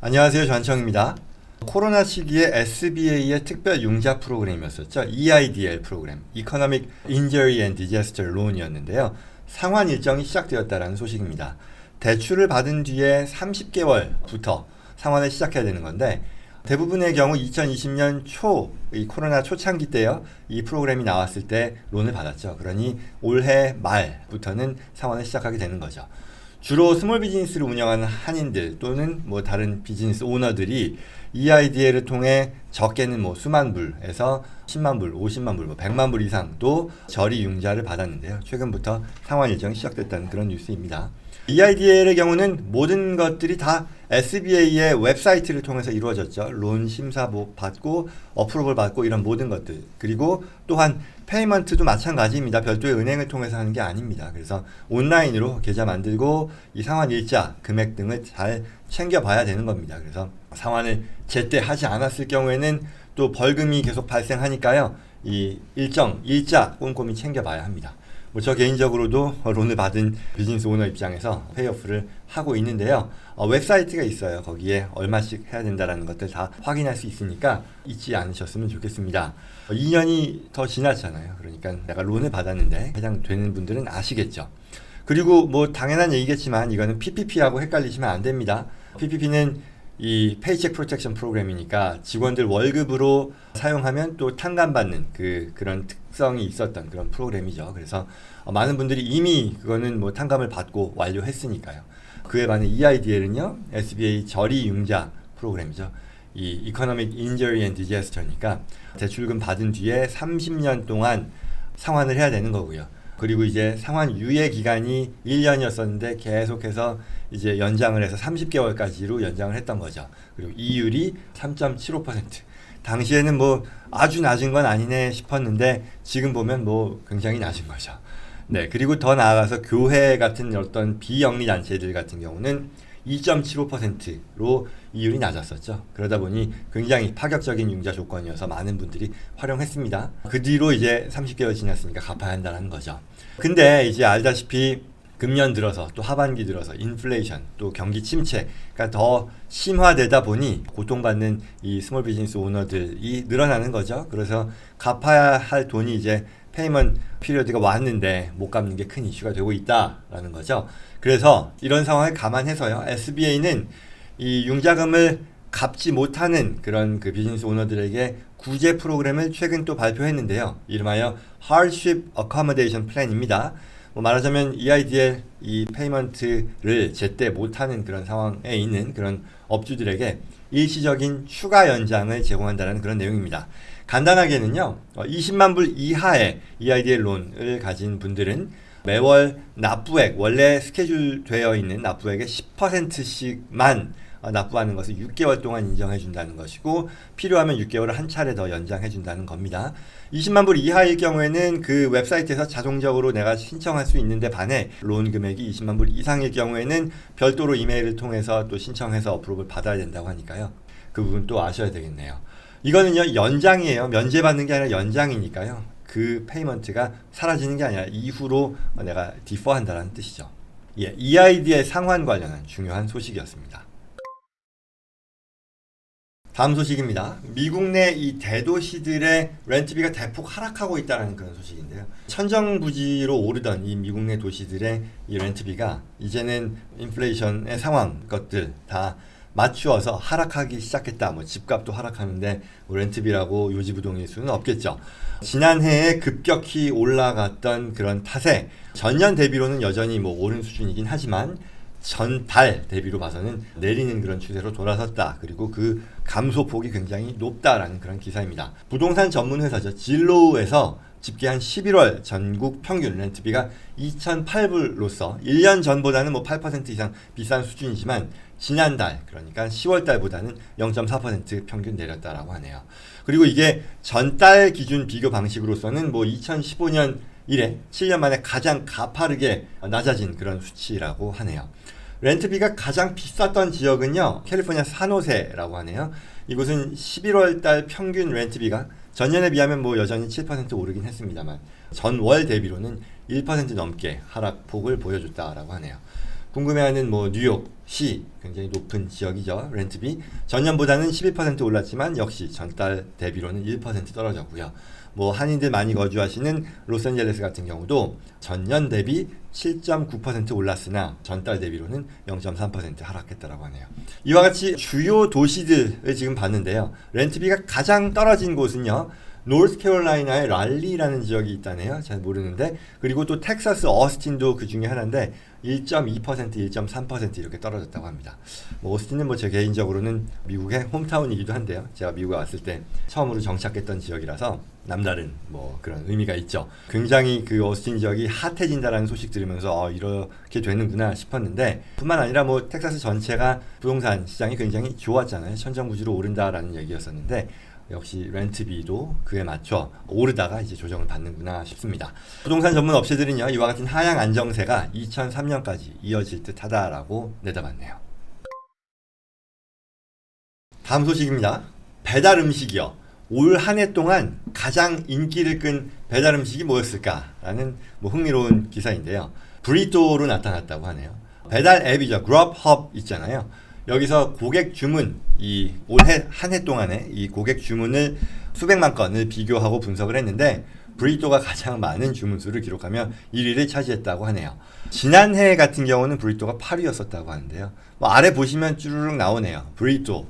안녕하세요. 전청입니다. 코로나 시기에 SBA의 특별 융자 프로그램이었었죠. EIDL 프로그램, Economic Injury and Disaster Loan이었는데요. 상환 일정이 시작되었다는 소식입니다. 대출을 받은 뒤에 30개월부터 상환을 시작해야 되는 건데 대부분의 경우 2020년 이 코로나 초창기 때요. 이 프로그램이 나왔을 때 론을 받았죠. 그러니 올해 말부터는 상환을 시작하게 되는 거죠. 주로 스몰 비즈니스를 운영하는 한인들 또는 다른 비즈니스 오너들이 EIDL을 통해 적게는 수만 불에서 10만 불, 50만 불, 100만 불 이상도 저리 융자를 받았는데요. 최근부터 상환 일정이 시작됐다는 그런 뉴스입니다. EIDL의 경우는 모든 것들이 다 SBA의 웹사이트를 통해서 이루어졌죠. 론 심사 받고 어프로벌 받고 이런 모든 것들. 그리고 또한 페이먼트도 마찬가지입니다. 별도의 은행을 통해서 하는 게 아닙니다. 그래서 온라인으로 계좌 만들고 이 상환 일자, 금액 등을 잘 챙겨봐야 되는 겁니다. 그래서 상환을 제때 하지 않았을 경우에는 또 벌금이 계속 발생하니까요. 이 일자 꼼꼼히 챙겨봐야 합니다. 저 개인적으로도 론을 받은 비즈니스 오너 입장에서 페이오프를 하고 있는데요. 웹사이트가 있어요. 거기에 얼마씩 해야 된다는 것들 다 확인할 수 있으니까 잊지 않으셨으면 좋겠습니다. 2년이 더 지났잖아요. 그러니까 내가 론을 받았는데 해당되는 분들은 아시겠죠. 그리고 당연한 얘기겠지만 이거는 PPP하고 헷갈리시면 안 됩니다. PPP는 이 페이첵 프로텍션 프로그램이니까 직원들 월급으로 사용하면 또 탕감받는 그런 특성이 있었던 그런 프로그램이죠. 그래서 많은 분들이 이미 그거는 탕감을 받고 완료했으니까요. 그에 반해 EIDL은요, SBA 저리 융자 프로그램이죠. 이 Economic Injury and Disaster니까 대출금 받은 뒤에 30년 동안 상환을 해야 되는 거고요. 그리고 이제 상환 유예 기간이 1년이었었는데 계속해서 이제 연장을 해서 30개월까지로 연장을 했던 거죠. 그리고 이율이 3.75%. 당시에는 아주 낮은 건 아니네 싶었는데 지금 보면 굉장히 낮은 거죠. 네, 그리고 더 나아가서 교회 같은 어떤 비영리 단체들 같은 경우는 2.75%로 이율이 낮았었죠. 그러다 보니 굉장히 파격적인 융자 조건이어서 많은 분들이 활용했습니다. 그 뒤로 이제 30개월 지났으니까 갚아야 한다는 거죠. 근데 이제 알다시피 금년 들어서 또 하반기 들어서 인플레이션 또 경기 침체가 더 심화되다 보니 고통받는 이 스몰 비즈니스 오너들이 늘어나는 거죠. 그래서 갚아야 할 돈이 이제 페이먼트 피리어드가 왔는데 못 갚는 게 큰 이슈가 되고 있다라는 거죠. 그래서 이런 상황을 감안해서요. SBA는 이 융자금을 갚지 못하는 그런 비즈니스 오너들에게 구제 프로그램을 최근 또 발표했는데요. 이름하여 Hardship Accommodation Plan입니다. 말하자면 EIDL 이 페이먼트를 제때 못하는 그런 상황에 있는 그런 업주들에게 일시적인 추가 연장을 제공한다는 그런 내용입니다. 간단하게는요, 20만 불 이하의 EIDL 론을 가진 분들은 매월 납부액, 원래 스케줄 되어 있는 납부액의 10%씩만 납부하는 것을 6개월 동안 인정해 준다는 것이고 필요하면 6개월을 한 차례 더 연장해 준다는 겁니다. 20만 불 이하일 경우에는 그 웹사이트에서 자동적으로 내가 신청할 수 있는데 반해 론 금액이 20만 불 이상일 경우에는 별도로 이메일을 통해서 또 신청해서 어프로브를 받아야 된다고 하니까요. 그 부분 또 아셔야 되겠네요. 이거는요, 연장이에요. 면제받는 게 아니라 연장이니까요. 그 페이먼트가 사라지는 게 아니라 이후로 내가 디퍼한다는 뜻이죠. 예, EIDL 상환 관련한 중요한 소식이었습니다. 다음 소식입니다. 미국 내 이 대도시들의 렌트비가 대폭 하락하고 있다는 그런 소식인데요. 천정부지로 오르던 이 미국 내 도시들의 이 렌트비가 이제는 인플레이션의 상황 것들 다 맞추어서 하락하기 시작했다. 집값도 하락하는데 렌트비라고 요지부동일 수는 없겠죠. 지난해에 급격히 올라갔던 그런 탓에 전년 대비로는 여전히 오른 수준이긴 하지만 전달 대비로 봐서는 내리는 그런 추세로 돌아섰다. 그리고 그 감소폭이 굉장히 높다라는 그런 기사입니다. 부동산 전문 회사죠. 진로우에서 집계한 11월 전국 평균 렌트비가 2,008불로서 1년 전보다는 8% 이상 비싼 수준이지만 지난달 그러니까 10월 달보다는 0.4% 평균 내렸다라고 하네요. 그리고 이게 전달 기준 비교 방식으로서는 2015년 이래 7년 만에 가장 가파르게 낮아진 그런 수치라고 하네요. 렌트비가 가장 비쌌던 지역은요, 캘리포니아 산호세라고 하네요. 이곳은 11월 달 평균 렌트비가 전년에 비하면 여전히 7% 오르긴 했습니다만 전월 대비로는 1% 넘게 하락폭을 보여줬다라고 하네요. 궁금해하는 뭐 뉴욕시 굉장히 높은 지역이죠. 렌트비 전년보다는 12% 올랐지만 역시 전달 대비로는 1% 떨어졌고요. 뭐 한인들 많이 거주하시는 로스앤젤레스 같은 경우도 전년 대비 7.9% 올랐으나 전달 대비로는 0.3% 하락했다라고 하네요. 이와 같이 주요 도시들을 지금 봤는데요. 렌트비가 가장 떨어진 곳은요. 노스캐롤라이나의 랄리라는 지역이 있다네요. 잘 모르는데 그리고 또 텍사스 어스틴도 그 중에 하나인데 1.2%, 1.3% 이렇게 떨어졌다고 합니다. 뭐 오스틴은 뭐 제 개인적으로는 미국의 홈타운이기도 한데요. 제가 미국에 왔을 때 처음으로 정착했던 지역이라서 남다른 뭐 그런 의미가 있죠. 굉장히 그 오스틴 지역이 핫해진다라는 소식 들으면서 이렇게 되는구나 싶었는데 뿐만 아니라 뭐 텍사스 전체가 부동산 시장이 굉장히 좋았잖아요. 천정부지로 오른다라는 얘기였었는데 역시 렌트비도 그에 맞춰 오르다가 이제 조정을 받는구나 싶습니다. 부동산 전문 업체들은요, 이와 같은 하향 안정세가 2003년까지 이어질 듯하다라고 내다봤네요. 다음 소식입니다. 배달 음식이요. 올 한 해 동안 가장 인기를 끈 배달 음식이 뭐였을까라는 뭐 흥미로운 기사인데요. 브리또로 나타났다고 하네요. 배달 앱이죠. 그롭헙 있잖아요. 여기서 고객 주문, 이 올해 한 해 동안에 이 고객 주문을 수백만 건을 비교하고 분석을 했는데 브리또가 가장 많은 주문 수를 기록하며 1위를 차지했다고 하네요. 지난해 같은 경우는 브리또가 8위였었다고 하는데요. 뭐 아래 보시면 쭈르륵 나오네요. 브리또,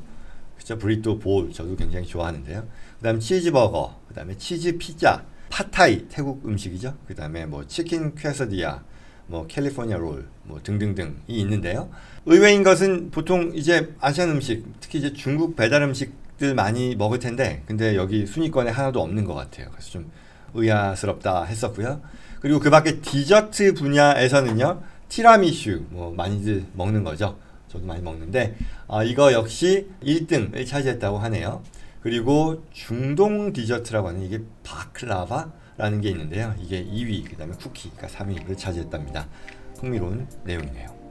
그쵸? 브리또 볼 저도 굉장히 좋아하는데요. 그다음 치즈버거, 그다음에 치즈 피자, 팟타이 태국 음식이죠. 그다음에 뭐 치킨 퀘서디아, 뭐 캘리포니아 롤, 뭐 등등등이 있는데요. 의외인 것은 보통 이제 아시안 음식, 특히 이제 중국 배달 음식들 많이 먹을 텐데, 근데 여기 순위권에 하나도 없는 것 같아요. 그래서 좀 의아스럽다 했었고요. 그리고 그 밖에 디저트 분야에서는요, 티라미슈 뭐 많이들 먹는 거죠. 저도 많이 먹는데 이거 역시 1등을 차지했다고 하네요. 그리고 중동 디저트라고 하는 이게 바클라바라는 게 있는데요. 이게 2위, 그 다음에 쿠키가 3위를 차지했답니다. 흥미로운 내용이네요.